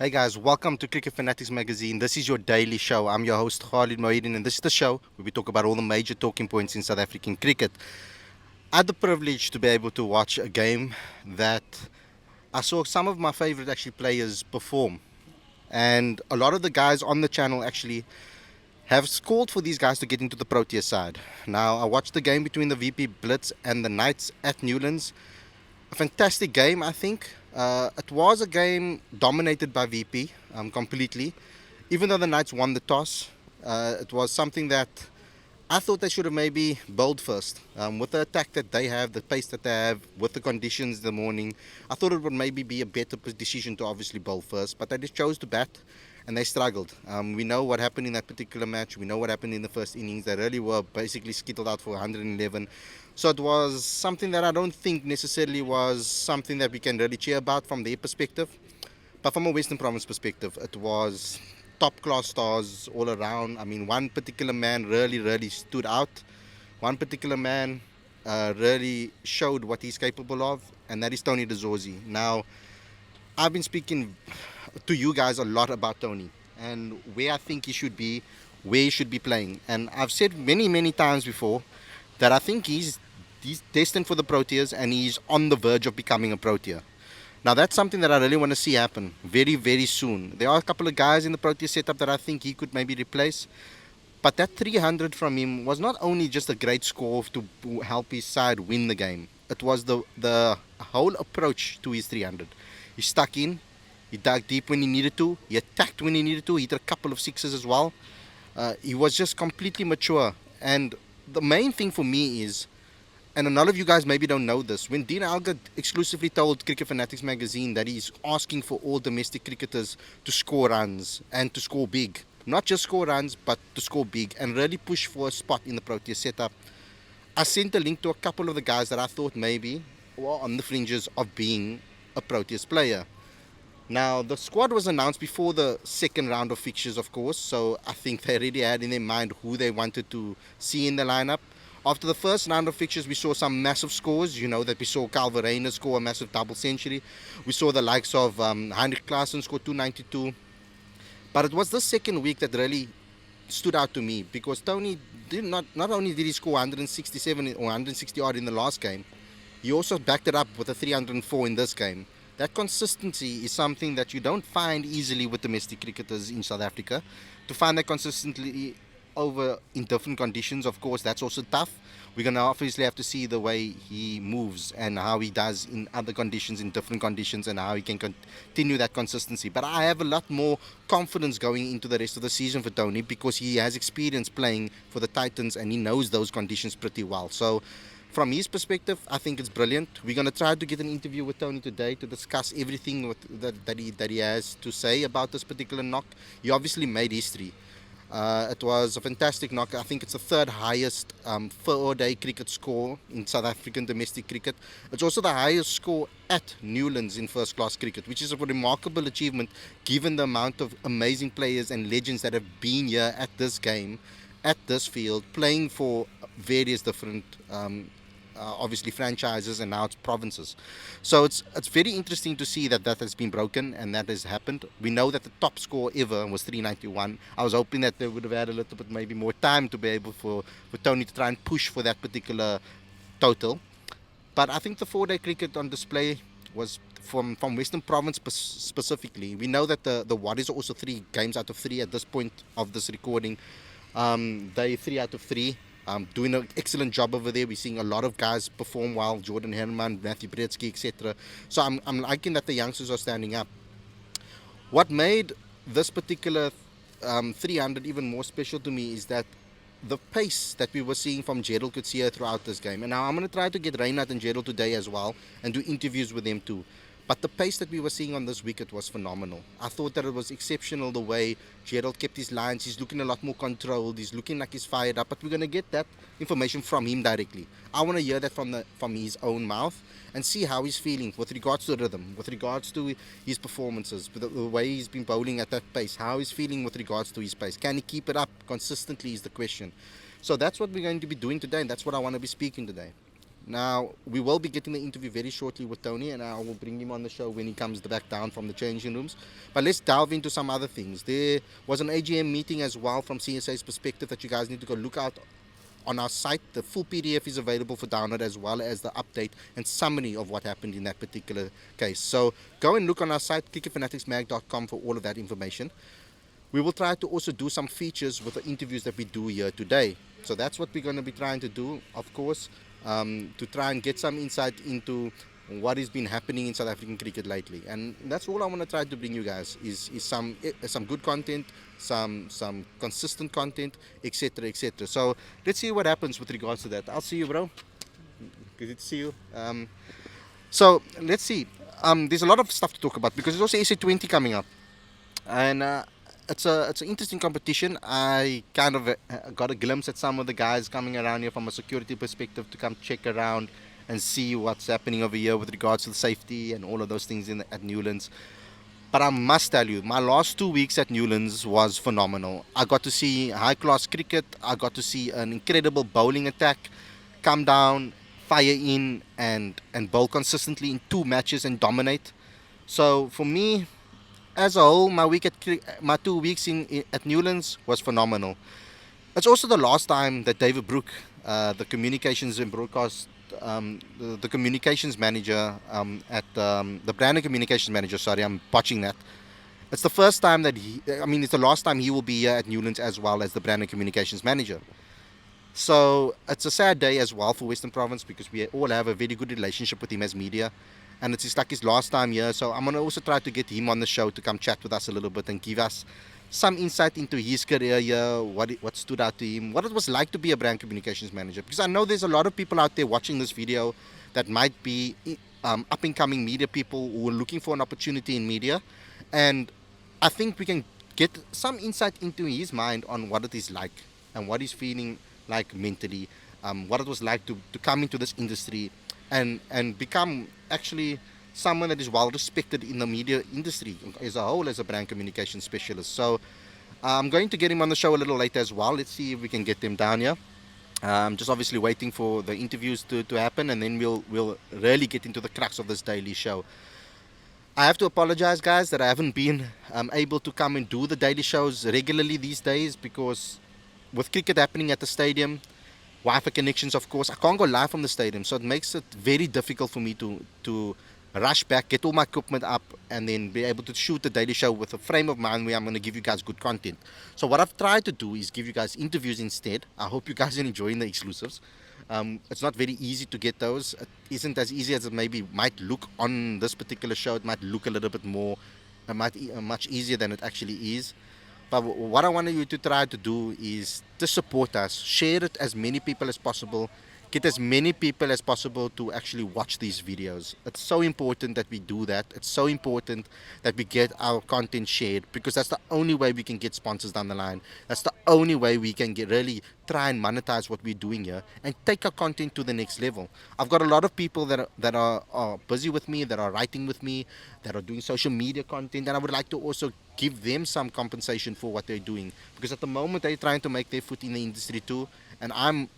Hey guys, welcome to Cricket Fanatics magazine. This is your daily show. I'm your host Khalid Mohidin, and this is the show where we talk about all the major talking points in South African cricket. I had the privilege to be able to watch a game that I saw some of my favorite actually players perform, and a lot of the guys on the channel actually have called for these guys to get into the Proteas side. Now, I watched the game between the VP Blitz and the Knights at Newlands. A fantastic game, I think. It was a game dominated by VP completely. Even though the Knights won the toss, it was something that I thought they should have maybe bowled first. With the attack that they have, the pace that they have, with the conditions in the morning, I thought it would maybe be a better decision to obviously bowl first. But they just chose to bat and they struggled. We know what happened in that particular match. We know what happened in the first innings. They really were basically skittled out for 111. So it was something that I don't think necessarily was something that we can really cheer about from their perspective. But from a Western Province perspective, it was top class stars all around. I mean, one particular man really stood out. One particular man really showed what he's capable of, and that is Tony de Zorzi. Now, I've been speaking to you guys a lot about Tony and where I think he should be, where he should be playing. And I've said many times before that I think he's destined for the Proteas and he's on the verge of becoming a Protea. Now that's something that I really want to see happen very soon. There are a couple of guys in the Proteas setup that I think he could maybe replace. But that 300 from him was not only just a great score to help his side win the game. It was the whole approach to his 300. He stuck in, he dug deep when he needed to, he attacked when he needed to, he did a couple of sixes as well. He was just completely mature. And the main thing for me is, and a lot of you guys maybe don't know this, when Dean Alga exclusively told Cricket Fanatics magazine that he's asking for all domestic cricketers to score runs and to score big. Not just score runs, but to score big and really push for a spot in the Proteas setup. I sent a link to a couple of the guys that I thought maybe were on the fringes of being a Proteas player. Now, the squad was announced before the second round of fixtures, of course, so I think they already had in their mind who they wanted to see in the lineup. After the first round of fixtures, we saw some massive scores. You know that we saw Calvin Raynard score a massive double century. We saw the likes of Heinrich Klaassen score 292. But it was the second week that really stood out to me because Tony did not only did he score 167 or 160 odd in the last game, he also backed it up with a 304 in this game. That consistency is something that you don't find easily with domestic cricketers in South Africa. To find that consistently over in different conditions, of course, that's also tough. We're going to obviously have to see the way he moves and how he does in other conditions, in different conditions, and how he can continue that consistency. But I have a lot more confidence going into the rest of the season for Tony because he has experience playing for the Titans and he knows those conditions pretty well. So from his perspective, I think it's brilliant. We're going to try to get an interview with Tony today to discuss everything that he has to say about this particular knock. He obviously made history. It was a fantastic knock. I think it's the third highest 4-day cricket score in South African domestic cricket. It's also the highest score at Newlands in first class cricket, which is a remarkable achievement given the amount of amazing players and legends that have been here at this game, at this field, playing for various different obviously franchises and now it's provinces. So it's very interesting to see that has been broken and that has happened. We know that the top score ever was 391. I was hoping that they would have had a little bit maybe more time to be able for Tony to try and push for that particular total. But I think the 4-day cricket on display was from Western Province specifically. We know that the Warriors are also 3 games out of 3 at this point of this recording. They 3 out of 3. Doing an excellent job over there. We're seeing a lot of guys perform well. Jordan Herman, Matthew Bretsky, etc. So I'm liking that the youngsters are standing up. What made this particular 300 even more special to me is that the pace that we were seeing from Gerald Coetzee throughout this game. And now I'm going to try to get Raynard and Gerald today as well and do interviews with them too. But the pace that we were seeing on this wicket was phenomenal. I thought that it was exceptional the way Gerald kept his lines. He's looking a lot more controlled. He's looking like he's fired up. But we're going to get that information from him directly. I want to hear that from his own mouth and see how he's feeling with regards to rhythm, with regards to his performances, the way he's been bowling at that pace, how he's feeling with regards to his pace. Can he keep it up consistently is the question. So that's what we're going to be doing today, and that's what I want to be speaking today. Now, we will be getting the interview very shortly with Tony, and I will bring him on the show when he comes back down from the changing rooms. But let's delve into some other things. There was an AGM meeting as well from CSA's perspective that you guys need to go look out on our site. The full PDF is available for download, as well as the update and summary of what happened in that particular case. So go and look on our site, cricketfanaticsmag.com, for all of that information. We will try to also do some features with the interviews that we do here today. So that's what we're going to be trying to do, of course, to try and get some insight into what has been happening in South African cricket lately. And that's all I want to try to bring you guys is some good content, some consistent content, etc., etc. So let's see what happens with regards to that. I'll see you, bro. Good to see you. So let's see. There's a lot of stuff to talk about because there's also SA20 coming up, and it's an interesting competition. I kind of got a glimpse at some of the guys coming around here from a security perspective to come check around and see what's happening over here with regards to the safety and all of those things at Newlands. But I must tell you, my last 2 weeks at Newlands was phenomenal. I got to see high-class cricket. I got to see an incredible bowling attack come down, fire in, and bowl consistently in 2 matches and dominate. So for me, as a whole, my 2 weeks at Newlands was phenomenal. It's also the last time that David Brooke, the communications and broadcast, the communications manager the brand and communications manager. Sorry, I'm botching that. It's the first time that it's the last time he will be here at Newlands as well as the brand and communications manager. So it's a sad day as well for Western Province because we all have a very good relationship with him as media. And it's like his last time here, so I'm going to also try to get him on the show to come chat with us a little bit and give us some insight into his career here, what stood out to him, what it was like to be a brand communications manager. Because I know there's a lot of people out there watching this video that might be up-and-coming media people who are looking for an opportunity in media. And I think we can get some insight into his mind on what it is like and what he's feeling like mentally, what it was like to come into this industry and become actually someone that is well respected in the media industry as a whole as a brand communication specialist. So I'm going to get him on the show a little later as well. Let's see if we can get them down here. I'm just obviously waiting for the interviews to happen, and then we'll really get into the crux of this daily show. I have to apologize, guys, that I haven't been able to come and do the daily shows regularly these days because with cricket happening at the stadium, Wi-Fi connections, of course, I can't go live from the stadium, so it makes it very difficult for me to rush back, get all my equipment up, and then be able to shoot the daily show with a frame of mind where I'm going to give you guys good content. So what I've tried to do is give you guys interviews instead. I hope you guys are enjoying the exclusives. It's not very easy to get those. It isn't as easy as it might look on this particular show. It might look a little bit more, much easier than it actually is. But what I want you to try to do is to support us, share it as many people as possible, get as many people as possible to actually watch these videos. It's so important that we do that. It's so important that we get our content shared because that's the only way we can get sponsors down the line. That's the only way we can really try and monetize what we're doing here and take our content to the next level. I've got a lot of people that are busy with me, that are writing with me, that are doing social media content, and I would like to also give them some compensation for what they're doing because at the moment they're trying to make their foot in the industry too. And I'm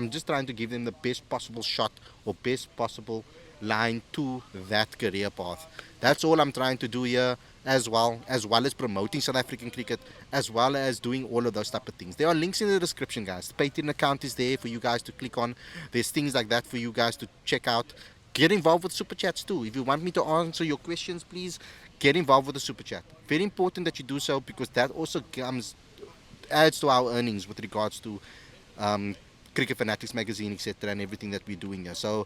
just trying to give them the best possible shot or best possible line to that career path. That's all I'm trying to do here, as well as promoting South African cricket, as well as doing all of those type of things. There are links in the description, guys. The Patron account is there for you guys to click on. There's things like that for you guys to check out. Get involved with super chats too. If you want me to answer your questions, please get involved with the super chat. Very important that you do so because that also adds to our earnings with regards to Cricket Fanatics magazine, etc., and everything that we're doing here. So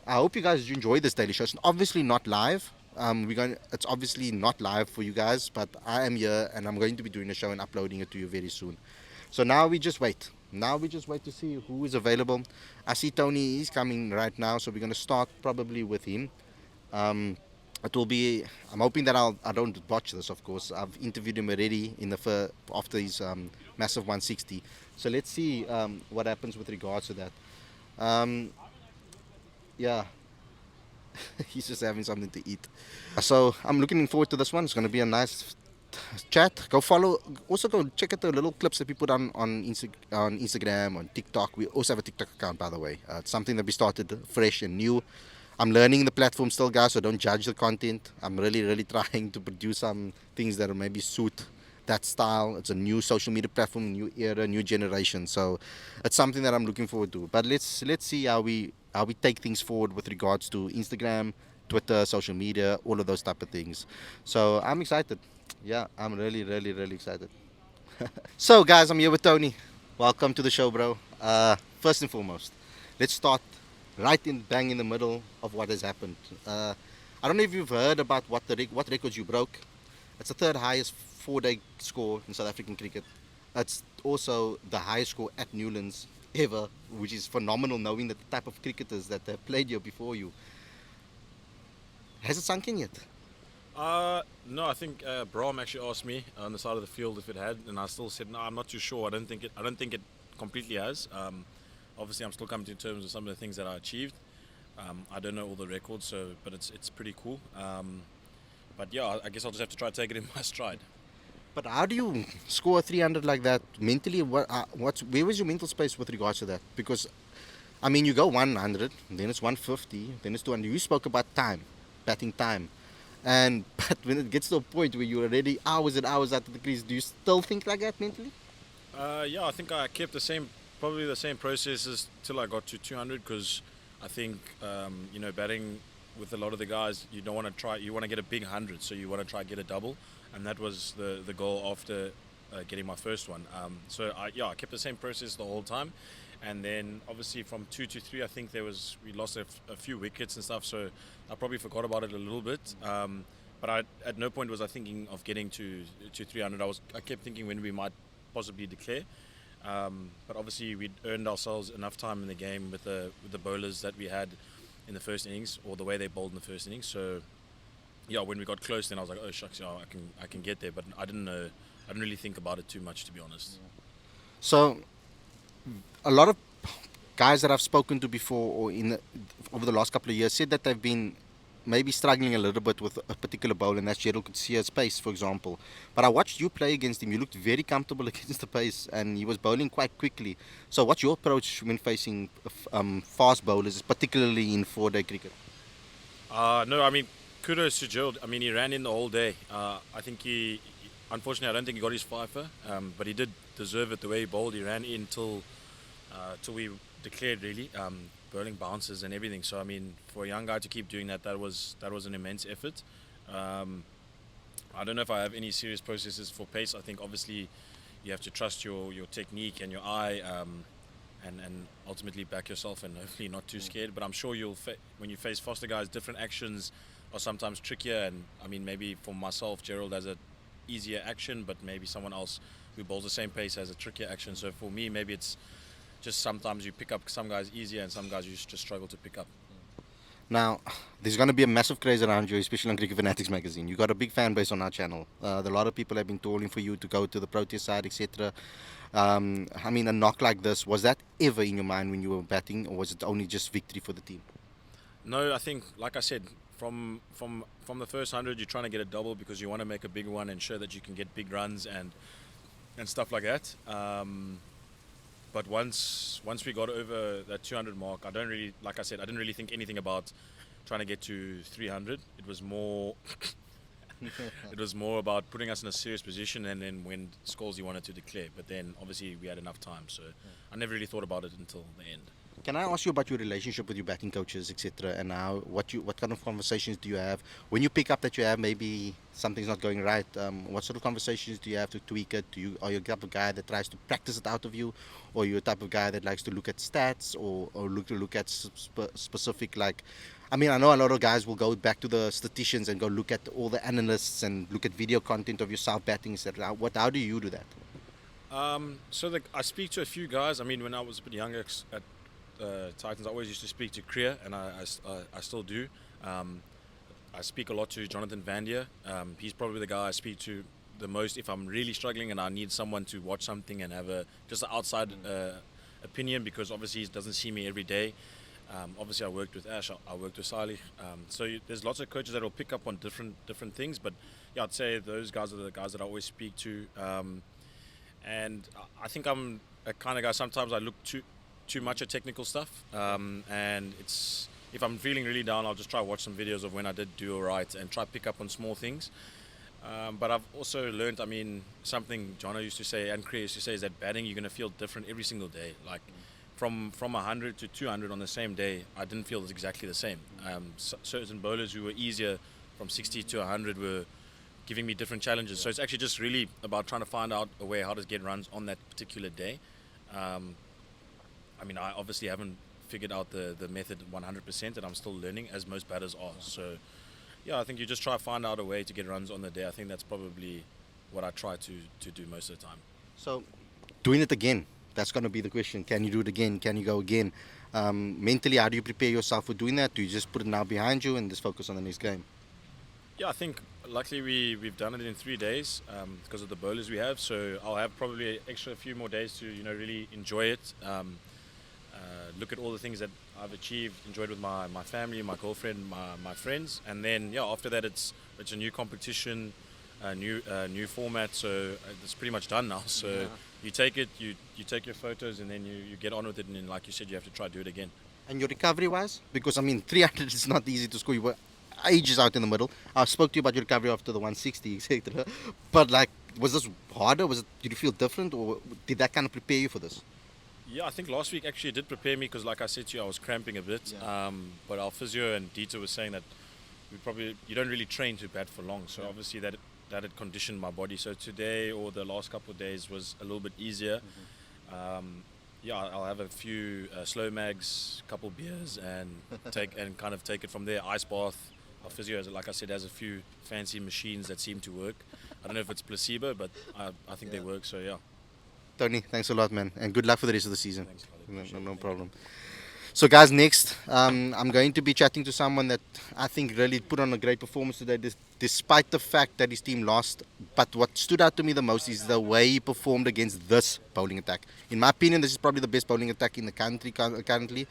I hope you guys enjoy this daily show. It's obviously not live. It's obviously not live for you guys, but I am here and I'm going to be doing a show and uploading it to you very soon. So now we just wait. Now we just wait to see who is available. I see Tony is coming right now, so we're going to start probably with him. It will be. I'm hoping that I don't watch this. Of course, I've interviewed him already after his massive 160. So let's see what happens with regards to that. Yeah, he's just having something to eat. So I'm looking forward to this one. It's going to be a nice chat. Go follow. Also, go check out the little clips that we put on Instagram, on TikTok. We also have a TikTok account, by the way. It's something that we started fresh and new. I'm learning the platform still, guys, so don't judge the content. I'm really trying to produce some things that will maybe suit that style. It's a new social media platform, new era, new generation. So it's something that I'm looking forward to. But let's see how we take things forward with regards to Instagram, Twitter, social media, all of those type of things. So I'm excited. Yeah, I'm really excited. So guys, I'm here with Tony. Welcome to the show, bro. First and foremost, let's start right in bang in the middle of what has happened. I don't know if you've heard about what records you broke. It's the third highest 4-day score in South African cricket. It's also the highest score at Newlands ever, which is phenomenal knowing that the type of cricketers that have played here before you. Has it sunk in yet? No, I think Brahm actually asked me on the side of the field if it had, and I still said no. I'm not too sure. I don't think it completely has. Obviously, I'm still coming to terms with some of the things that I achieved. I don't know all the records, but it's pretty cool. But yeah, I guess I'll just have to try to take it in my stride. But how do you score 300 like that mentally? Where was your mental space with regards to that? Because I mean, you go 100, then it's 150, then it's 200. You spoke about time, batting time, and but when it gets to a point where you're already hours and hours out of the crease, do you still think like that mentally? Yeah, I think I kept probably the same processes till I got to 200 because I think batting with a lot of the guys, you don't want to try. You want to get a big 100, so you want to try to get a double, and that was the goal after getting my first one. I kept the same process the whole time, and then obviously from 2 to 3, I think we lost a few wickets and stuff, so I probably forgot about it a little bit. But at no point was I thinking of getting to 300. I kept thinking when we might possibly declare. But obviously we'd earned ourselves enough time in the game with the bowlers that we had in the first innings, or the way they bowled in the first innings. So yeah, when we got close, then I was like, oh shucks, yeah, I can get there. But I didn't know. I didn't really think about it too much, to be honest. So a lot of guys that I've spoken to before or over the last couple of years said that they've been maybe struggling a little bit with a particular bowler, and that's Gerald Coetzee's pace, for example. But I watched you play against him. You looked very comfortable against the pace, and he was bowling quite quickly. So what's your approach when facing fast bowlers, particularly in 4-day cricket? No, I mean, kudos to Gerald. I mean, he ran in the whole day. I think unfortunately, I don't think he got his fifer, but he did deserve it the way he bowled. He ran in till we declared, really, bowling bounces and everything. So I mean, for a young guy to keep doing that was an immense effort. I don't know if I have any serious processes for pace. I think obviously you have to trust your technique and your eye, and ultimately back yourself, and hopefully not too scared. But I'm sure when you face faster guys, different actions are sometimes trickier. And I mean, maybe for myself, Gerald has a easier action, but maybe someone else who bowls the same pace has a trickier action. So for me, maybe it's just sometimes you pick up some guys easier and some guys you just struggle to pick up. Now, there's going to be a massive craze around you, especially on Cricket Fanatics magazine. You got a big fan base on our channel. A lot of people have been calling for you to go to the Proteas side, etc. I mean, a knock like this, was that ever in your mind when you were batting, or was it only just victory for the team? No, I think, like I said, from the first 100, you're trying to get a double because you want to make a big one and show that you can get big runs and stuff like that. But once we got over that 200 mark, I didn't really think anything about trying to get to 300. It was more about putting us in a serious position, and then when scores you wanted to declare. But then obviously we had enough time, so I never really thought about it until the end. Can I ask you about your relationship with your batting coaches, etc., and what kind of conversations do you have when you pick up that you have maybe something's not going right? What sort of conversations do you have to tweak it? Are you the type of guy that tries to practice it out of you, or are you a type of guy that likes to look at stats or look at specific, like? I mean, I know a lot of guys will go back to the statisticians and go look at all the analysts and look at video content of yourself batting, etc. How do you do that? I speak to a few guys. I mean, when I was a bit younger at Titans, I always used to speak to Kriya, and I still do. I speak a lot to Jonathan Van Dier. He's probably the guy I speak to the most if I'm really struggling and I need someone to watch something and have just an outside opinion, because obviously he doesn't see me every day. Obviously, I worked with Ash. I worked with Salih. There's lots of coaches that will pick up on different things. But yeah, I'd say those guys are the guys that I always speak to. And I think I'm a kind of guy. Sometimes I look too much at technical stuff. And it's if I'm feeling really down, I'll just try watch some videos of when I did do alright and try pick up on small things. But I've also learned, I mean, something Jono used to say and Chris used to say is that batting, you're going to feel different every single day. Like from 100 to 200 on the same day, I didn't feel exactly the same. Certain bowlers who were easier from 60 to 100 were giving me different challenges. So it's actually just really about trying to find out a way how to get runs on that particular day. I mean, I obviously haven't figured out the method 100%, and I'm still learning, as most batters are. So yeah, I think you just try to find out a way to get runs on the day. I think that's probably what I try to do most of the time. So, doing it again, that's going to be the question. Can you do it again? Can you go again? Mentally, how do you prepare yourself for doing that? Do you just put it now behind you and just focus on the next game? Yeah, I think luckily we've done it in 3 days because of the bowlers we have. So I'll have probably extra few more days to really enjoy it. Look at all the things that I've achieved, enjoyed with my family, my girlfriend, my friends, and then yeah, after that it's a new competition, a new format. So it's pretty much done now. So yeah. You take it, you take your photos, and then you get on with it. And then, like you said, you have to try to do it again. And your recovery wise, because I mean 300 is not easy to score. You were ages out in the middle. I spoke to you about your recovery after the 160, etc. But like, was this harder? Did you feel different, or did that kind of prepare you for this? Yeah, I think last week actually did prepare me because, like I said to you, I was cramping a bit. Yeah. But our physio and Dieter was saying that you don't really train to bat for long. So yeah. Obviously that had conditioned my body. So today or the last couple of days was a little bit easier. Mm-hmm. Yeah, I'll have a few slow mags, couple beers, and kind of take it from there. Ice bath. Our physio, like I said, has a few fancy machines that seem to work. I don't know if it's placebo, but I think they work. So yeah. Tony, thanks a lot, man, and good luck for the rest of the season. Thanks, no problem. So, guys, next, I'm going to be chatting to someone that I think really put on a great performance today, despite the fact that his team lost. But what stood out to me the most is the way he performed against this bowling attack. In my opinion, this is probably the best bowling attack in the country currently,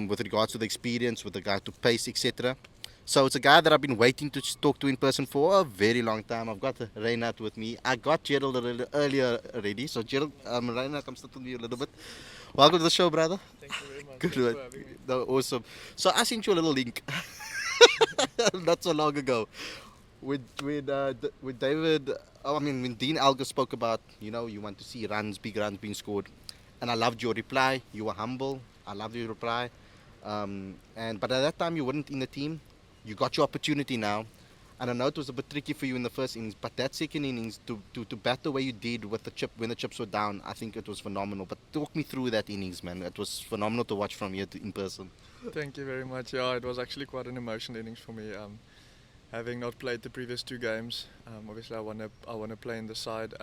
with regards to the experience, with regard to pace, etc. So it's a guy that I've been waiting to talk to in person for a very long time. I've got Raynard with me. I got Gerald a little earlier already. So Gerald, Raynard, come sit with me a little bit. Welcome to the show, brother. Thank you very much. Good. For having me. No, awesome. So I sent you a little link not so long ago with David. When Dean Alger spoke about, you want to see big runs being scored, and I loved your reply. You were humble. I loved your reply. But at that time you weren't in the team. You got your opportunity now, and I know it was a bit tricky for you in the first innings, but that second innings to bat the way you did with when the chips were down, I think it was phenomenal. But talk me through that innings, man. It was phenomenal to watch from here in person. Thank you very much. Yeah, it was actually quite an emotional innings for me. Having not played the previous 2 games, obviously I want to play in the side.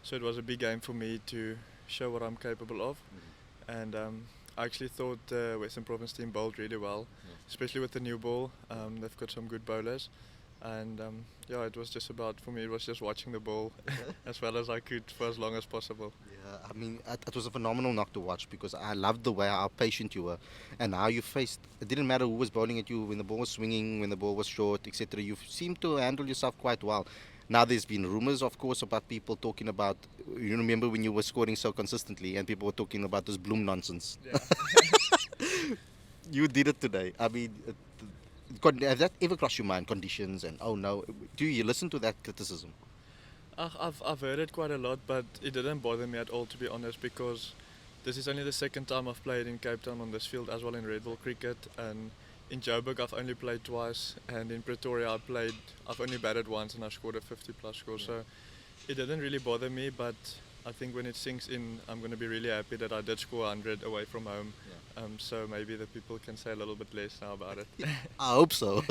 So it was a big game for me to show what I'm capable of, and I actually thought the Western Province team bowled really well, especially with the new ball. They've got some good bowlers, and yeah, it was just about, for me, it was just watching the ball as well as I could for as long as possible. Yeah, it was a phenomenal knock to watch because I loved the way how patient you were and how you faced. It didn't matter who was bowling at you, when the ball was swinging, when the ball was short, etc. You seemed to handle yourself quite well. Now there's been rumors, of course, about people talking about, you remember when you were scoring so consistently and people were talking about this Bloom nonsense. Yeah. You did it today. I mean, has that ever crossed your mind, conditions and oh no? Do you listen to that criticism? I've heard it quite a lot, but it didn't bother me at all, to be honest, because this is only the second time I've played in Cape Town on this field, as well in Red Bull cricket, and in Joburg I've only played twice, and in Pretoria I've only batted once and I scored a 50+ score. So it didn't really bother me, but I think when it sinks in, I'm going to be really happy that I did score 100 away from home. So maybe the people can say a little bit less now about it. I hope so.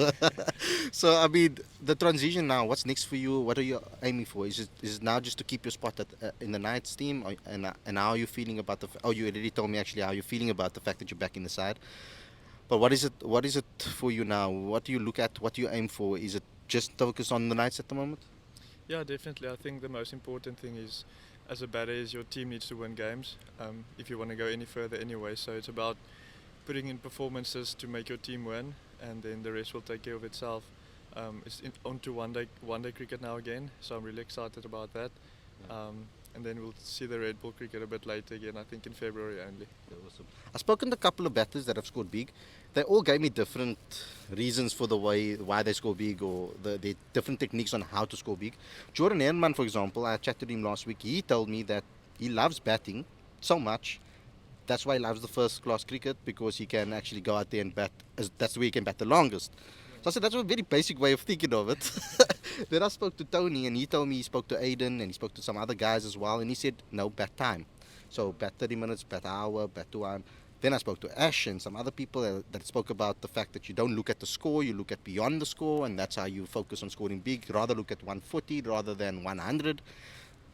So I mean, the transition now. What's next for you? What are you aiming for? Is it now just to keep your spot in the Knights team, and how are you feeling about you already told me actually how you're feeling about the fact that you're back in the side. But what is it for you now? What do you look at? What do you aim for? Is it just focus on the Knights at the moment? Yeah, definitely. I think the most important thing is, as a batter, is your team needs to win games if you want to go any further anyway. So it's about putting in performances to make your team win, and then the rest will take care of itself. It's onto one day cricket now again, so I'm really excited about that. And then we'll see the Red Bull cricket a bit later again, I think in February only. Awesome. I've spoken to a couple of batters that have scored big. They all gave me different reasons for the why they score big, or the different techniques on how to score big. Jordan Herman, for example, I chatted to him last week. He told me that he loves batting so much. That's why he loves the first class cricket, because he can actually go out there and bat. That's the way he can bat the longest. So I said, that's a very basic way of thinking of it. Then I spoke to Tony, and he told me he spoke to Aiden, and he spoke to some other guys as well, and he said, no, bat time. So bat 30 minutes, bat hour, bat 2 hour. Then I spoke to Ash and some other people that spoke about the fact that you don't look at the score, you look at beyond the score, and that's how you focus on scoring big. Rather look at 140 rather than 100.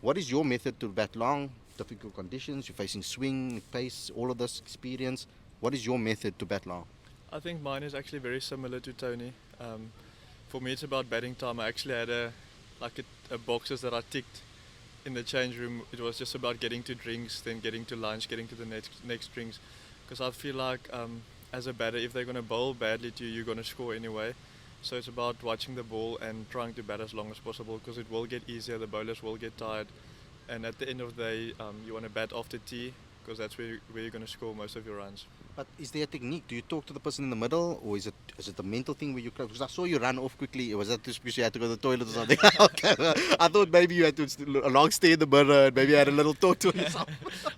What is your method to bat long? Difficult conditions, you're facing swing, pace, all of this experience. What is your method to bat long? I think mine is actually very similar to Tony. For me, it's about batting time. I actually had a boxes that I ticked in the change room. It was just about getting to drinks, then getting to lunch, getting to the next drinks. Because I feel like as a batter, if they're going to bowl badly to you, you're going to score anyway. So it's about watching the ball and trying to bat as long as possible, because it will get easier, the bowlers will get tired. And at the end of the day, you want to bat after tea, because that's where you're going to score most of your runs. But is there a technique? Do you talk to the person in the middle, or is it a mental thing where you close? Because I saw you run off quickly. Was that just because you had to go to the toilet or something? Okay. I thought maybe you had to a long stay in the mirror and maybe you had a little talk to yourself.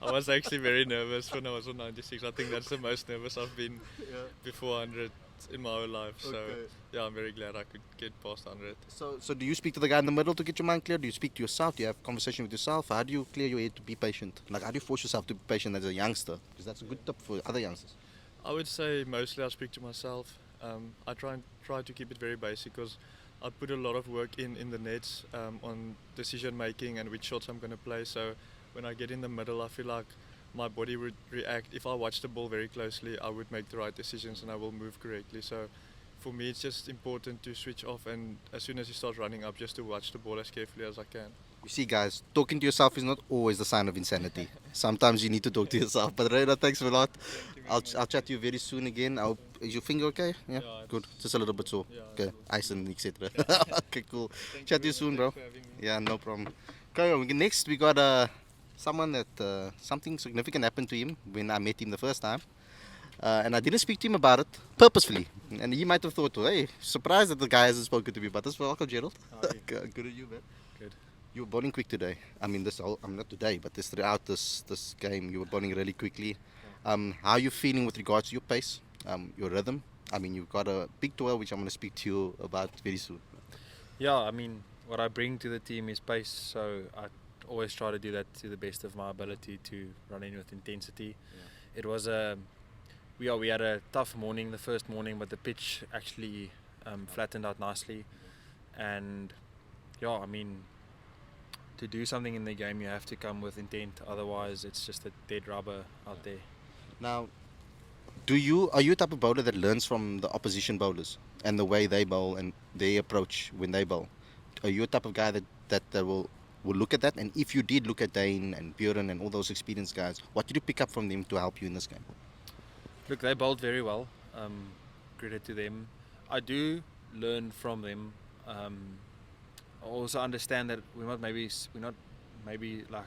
I was actually very nervous when I was on 96. I think that's the most nervous I've been before 100 in my whole life. So yeah, I'm very glad I could get past 100. So do you speak to the guy in the middle to get your mind clear? Do you speak to yourself? Do you have a conversation with yourself? How do you clear your head to be patient? Like, how do you force yourself to be patient as a youngster? Because that's a good tip for other youngsters. I would say mostly I speak to myself. I try to keep it very basic, because I put a lot of work in the nets on decision making and which shots I'm going to play. So when I get in the middle, I feel like my body would react. If I watch the ball very closely, I would make the right decisions and I will move correctly. So for me, it's just important to switch off, and as soon as you start running up, just to watch the ball as carefully as I can. You see, guys, talking to yourself is not always the sign of insanity. Sometimes you need to talk to yourself. But Raynard, thanks a lot. I'll chat to you very soon again. Is your finger okay? Yeah, good. Just a little bit sore. Okay, ice and etc. Okay, cool. Chat to you soon, bro. Yeah, no problem. Okay, next we got someone that something significant happened to him when I met him the first time. And I didn't speak to him about it purposefully. And he might have thought, hey, surprised that the guy hasn't spoken to me about this. Welcome, Gerald. Good at you, man. Good. You were bowling quick today. I mean, not today, but throughout this game, you were bowling really quickly. How are you feeling with regards to your pace, your rhythm? I mean, you've got a big tour, which I'm going to speak to you about very soon. Yeah, I mean, what I bring to the team is pace, so I always try to do that to the best of my ability, to run in with intensity. Yeah. It was we had a tough morning, the first morning, but the pitch actually flattened out nicely. And yeah, I mean, to do something in the game, you have to come with intent. Otherwise, it's just a dead rubber out there. Now, are you a type of bowler that learns from the opposition bowlers and the way they bowl and their approach when they bowl? Are you a type of guy that will look at that? And if you did look at Dane and Buren and all those experienced guys, what did you pick up from them to help you in this game? Look, they bowled very well. Credit to them. I do learn from them. I also understand that we're not maybe like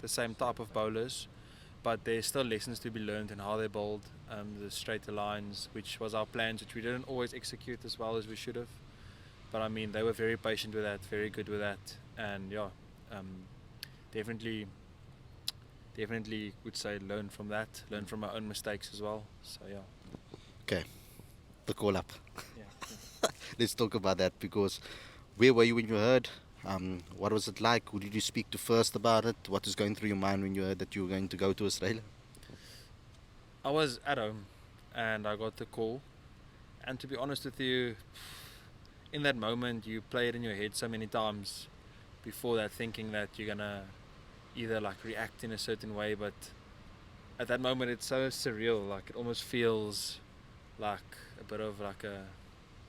the same type of bowlers, but there's still lessons to be learned in how they bowled, the straighter lines, which was our plans, which we didn't always execute as well as we should have. But I mean, they were very patient with that, very good with that, and yeah, definitely would say learn from that, learn from our own mistakes as well. So yeah. Okay, the call up. Yeah. Let's talk about that, because where were you when you heard? What was it like? Who did you speak to first about it? What was going through your mind when you heard that you were going to go to Australia? I was at home and I got the call. And to be honest with you, in that moment you play it in your head so many times before that, thinking that you're gonna either like react in a certain way, but at that moment it's so surreal. Like, it almost feels like a bit of like a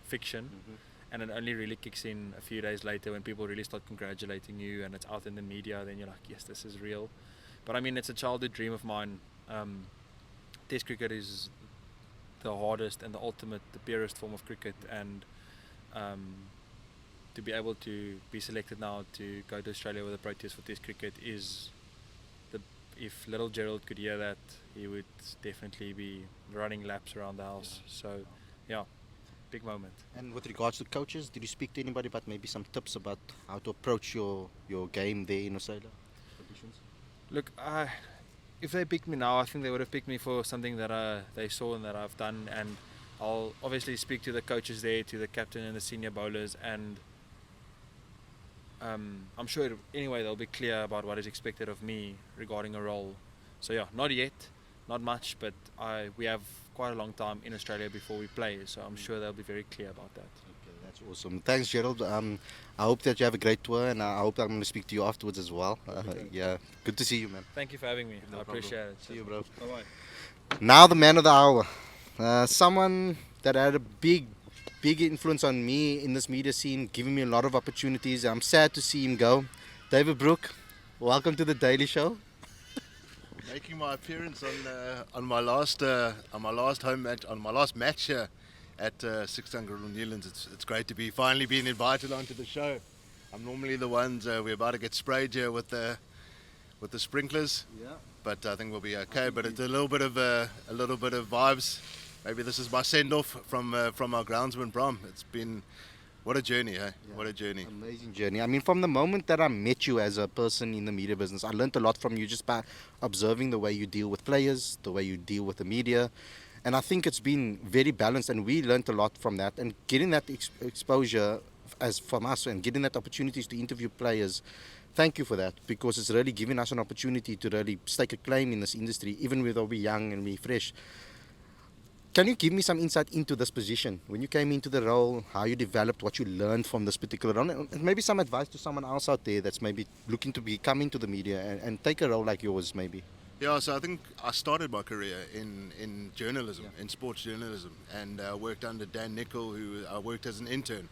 fiction. Mm-hmm. And it only really kicks in a few days later when people really start congratulating you and it's out in the media. Then you're like, yes, this is real. But I mean, it's a childhood dream of mine. Test cricket is the hardest and the ultimate, the purest form of cricket, and to be able to be selected now to go to Australia with the Proteas for Test cricket is if little Gerald could hear that, he would definitely be running laps around the house. So, yeah, big moment. And with regards to coaches, did you speak to anybody about maybe some tips about how to approach your game there in Australia? Look, if they picked me now, I think they would have picked me for something that they saw and that I've done. And I'll obviously speak to the coaches there, to the captain and the senior bowlers, and I'm sure anyway they'll be clear about what is expected of me regarding a role. So yeah, not yet, not much, but we have quite a long time in Australia before we play, so I'm sure they'll be very clear about that. Okay, that's awesome. Thanks, Gerald. I hope that you have a great tour, and I hope I'm going to speak to you afterwards as well. Yeah, good to see you, man. Thank you for having me. No I appreciate it. See you, bro. Bye-bye. Now the man of the hour, someone that had a big influence on me in this media scene, giving me a lot of opportunities. I'm sad to see him go. David Brooke, welcome to the Daily Show. Making my appearance on my last home match, on my last match here at NEWLANDS. It's great to be finally being invited onto the show. I'm normally the ones we're about to get sprayed here with the sprinklers. Yeah. But I think we'll be okay. But it's a little bit of vibes. Maybe this is my send-off from our groundsman Brom. It's been what a journey, eh? Yeah. What a journey. Amazing journey. I mean, from the moment that I met you as a person in the media business, I learned a lot from you just by observing the way you deal with players, the way you deal with the media. And I think it's been very balanced, and we learned a lot from that. And getting that exposure as from us and getting that opportunities to interview players, thank you for that, because it's really giving us an opportunity to really stake a claim in this industry, even though we're young and we're fresh. Can you give me some insight into this position? When you came into the role, how you developed, what you learned from this particular role, and maybe some advice to someone else out there that's maybe looking to come into the media and take a role like yours, maybe? Yeah, so I think I started my career in journalism, in sports journalism, and I worked under Dan Nicol, who I worked as an intern.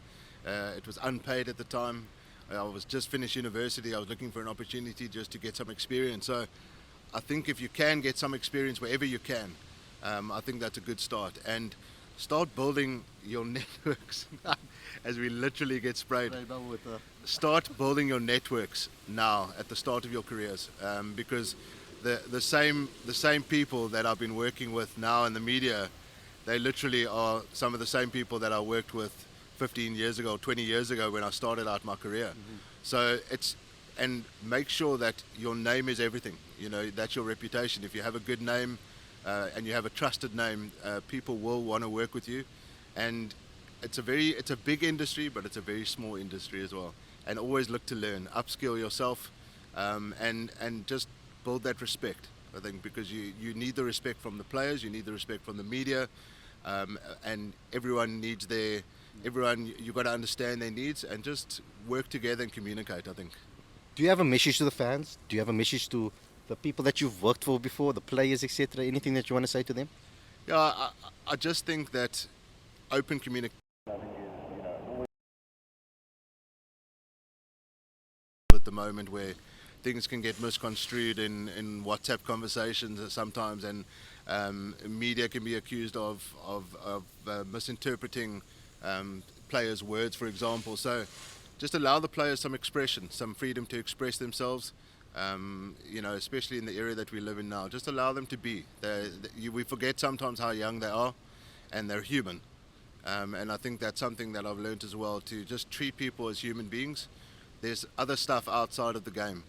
It was unpaid at the time. I was just finished university. I was looking for an opportunity just to get some experience. So I think if you can get some experience wherever you can, I think that's a good start. And start building your networks as we literally get sprayed. Start building your networks now at the start of your careers, because the same people that I've been working with now in the media, they literally are some of the same people that I worked with 15 years ago, 20 years ago when I started out my career. So and make sure that your name is everything. You know, that's your reputation. If you have a good name and you have a trusted name, people will want to work with you. And it's a big industry, but it's a very small industry as well. And always look to learn, upskill yourself, and just build that respect, I think, because you need the respect from the players, you need the respect from the media, and everyone needs you've got to understand their needs and just work together and communicate, I think. Do you have a message to the fans? Do you have a message to the people that you've worked for before, the players, etc.? Anything that you want to say to them? Yeah, I just think that open communication at the moment, where things can get misconstrued in WhatsApp conversations sometimes, and media can be accused of misinterpreting players' words, for example. So just allow the players some expression, some freedom to express themselves, especially in the area that we live in now. Just allow them to be. We forget sometimes how young they are, and they're human. And I think that's something that I've learned as well, to just treat people as human beings. There's other stuff outside of the game.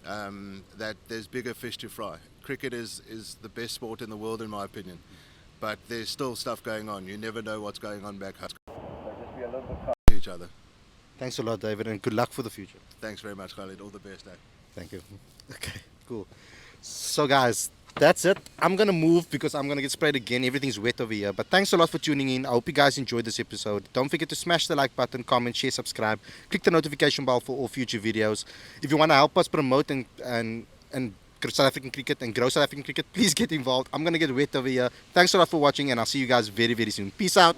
That there's bigger fish to fry. Cricket is the best sport in the world, in my opinion, but there's still stuff going on. You never know what's going on back home. So just be a little bit kind to each other. Thanks a lot, David, and good luck for the future. Thanks very much, Khalid. All the best, eh? Thank you. Okay, cool. So guys, that's it. I'm gonna move because I'm gonna get sprayed again. Everything's wet over here. But thanks a lot for tuning in. I hope you guys enjoyed this episode. Don't forget to smash the like button, comment, share, subscribe. Click the notification bell for all future videos. If you want to help us promote and South African cricket and grow South African cricket, please get involved. I'm gonna get wet over here. Thanks a lot for watching, and I'll see you guys very, very soon. Peace out.